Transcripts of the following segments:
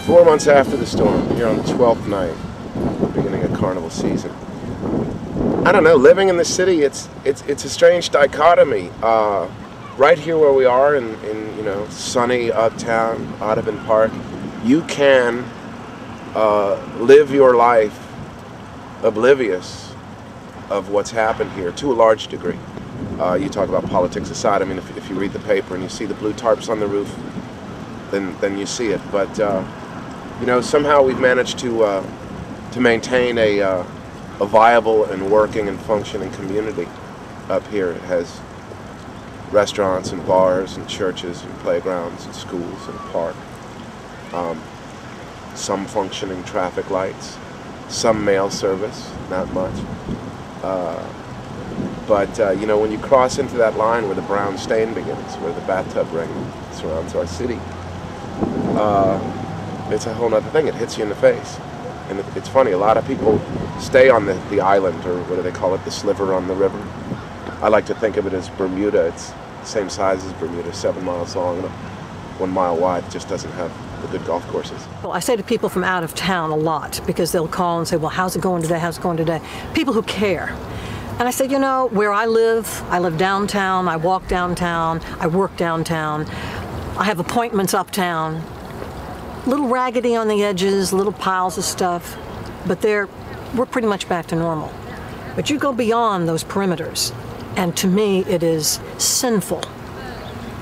4 months after the storm, here on the 12th night, beginning of carnival season. I don't know, living in the city, it's a strange dichotomy. Right here where we are in you know, sunny uptown, Audubon Park, you can live your life oblivious of what's happened here to a large degree. You talk about politics aside, I mean, if you read the paper and you see the blue tarps on the roof, then you see it. But you know, somehow we've managed to maintain a viable and working and functioning community up here. It has restaurants and bars and churches and playgrounds and schools and a park. Some functioning traffic lights, some mail service, not much. But you know, when you cross into that line where the brown stain begins, where the bathtub ring surrounds our city, it's a whole other thing. It hits you in the face. And it's funny, a lot of people stay on the island, or what do they call it, the sliver on the river. I like to think of it as Bermuda. It's the same size as Bermuda, 7 miles long and 1 mile wide. It just doesn't have the good golf courses. Well, I say to people from out of town a lot, because they'll call and say, well, how's it going today? How's it going today? People who care. And I said, you know, where I live downtown, I walk downtown, I work downtown, I have appointments uptown. Little raggedy on the edges, little piles of stuff, but we're pretty much back to normal. But you go beyond those perimeters, and to me it is sinful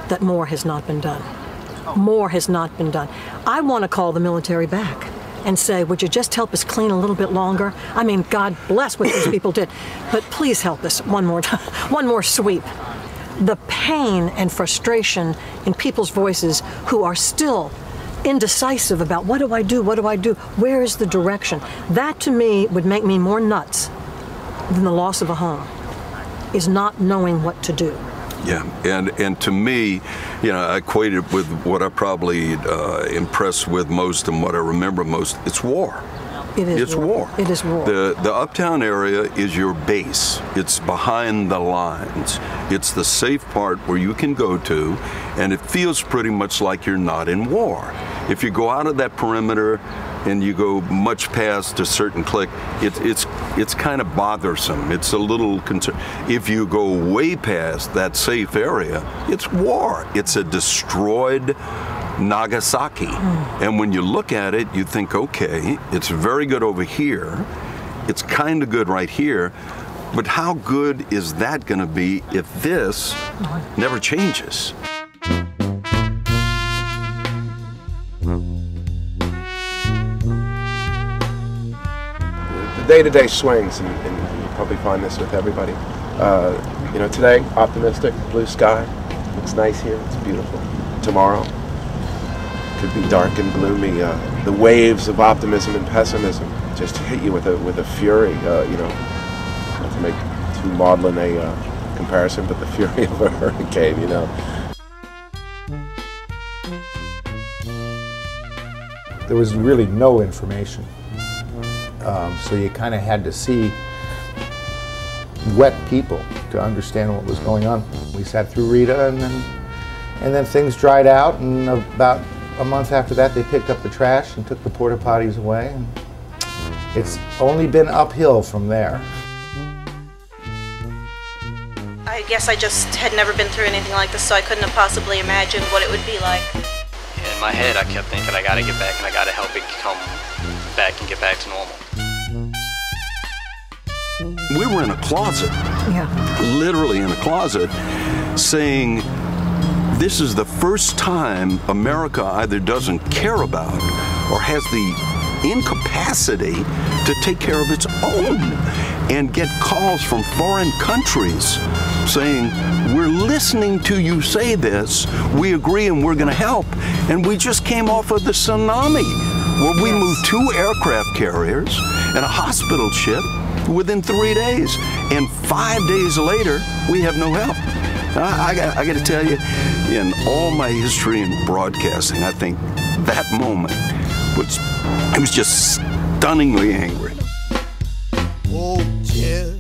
that more has not been done. More has not been done. I want to call the military back and say, would you just help us clean a little bit longer? I mean, God bless what these people did, but please help us one more time, one more sweep. The pain and frustration in people's voices who are still indecisive about what do I do, where is the direction? That to me would make me more nuts than the loss of a home, is not knowing what to do. Yeah, and to me, you know, I equate it with what I probably impressed with most and what I remember most. It's war. It is it's war. It is war. The uptown area is your base. It's behind the lines. It's the safe part where you can go to, and it feels pretty much like you're not in war. If you go out of that perimeter and you go much past a certain click, it's kind of bothersome. It's a little concern. If you go way past that safe area, it's war. It's a destroyed Nagasaki. And when you look at it, you think, okay, it's very good over here. It's kind of good right here. But how good is that going to be if this never changes? The day-to-day swings, and you probably find this with everybody. You know, today, optimistic, blue sky. Looks nice here. It's beautiful. Tomorrow, could be dark and gloomy. The waves of optimism and pessimism just hit you with a fury. You know, not to make too maudlin a comparison, but the fury of a hurricane. You know. There was really no information, so you kind of had to see wet people to understand what was going on. We sat through Rita, and then things dried out, and about a month after that they picked up the trash and took the porta potties away, and it's only been uphill from there. I guess I just had never been through anything like this, so I couldn't have possibly imagined what it would be like. In my head I kept thinking I gotta get back and I gotta help it come back and get back to normal. We were in a closet, literally in a closet, saying this is the first time America either doesn't care about or has the incapacity to take care of its own, and get calls from foreign countries saying, we're listening to you say this, we agree and we're gonna help. And we just came off of the tsunami where we moved 2 aircraft carriers and a hospital ship within 3 days. And 5 days later, we have no help. I got to tell you, in all my history in broadcasting, I think that moment it was just stunningly angry. Oh, tears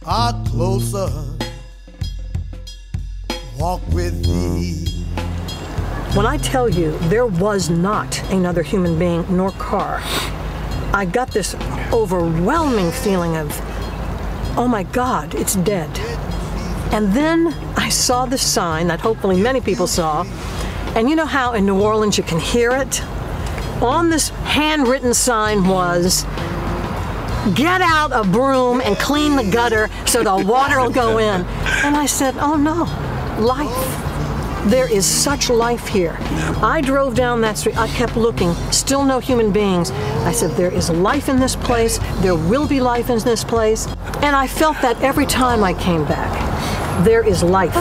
are closer. Walk with me. When I tell you there was not another human being nor car, I got this overwhelming feeling of, oh my God, it's dead. And then I saw the sign that hopefully many people saw, and you know how in New Orleans you can hear it? On this handwritten sign was, get out a broom and clean the gutter so the water will go in. And I said, oh no, life. There is such life here. I drove down that street, I kept looking, still no human beings. I said, there is life in this place, there will be life in this place. And I felt that every time I came back. There is life.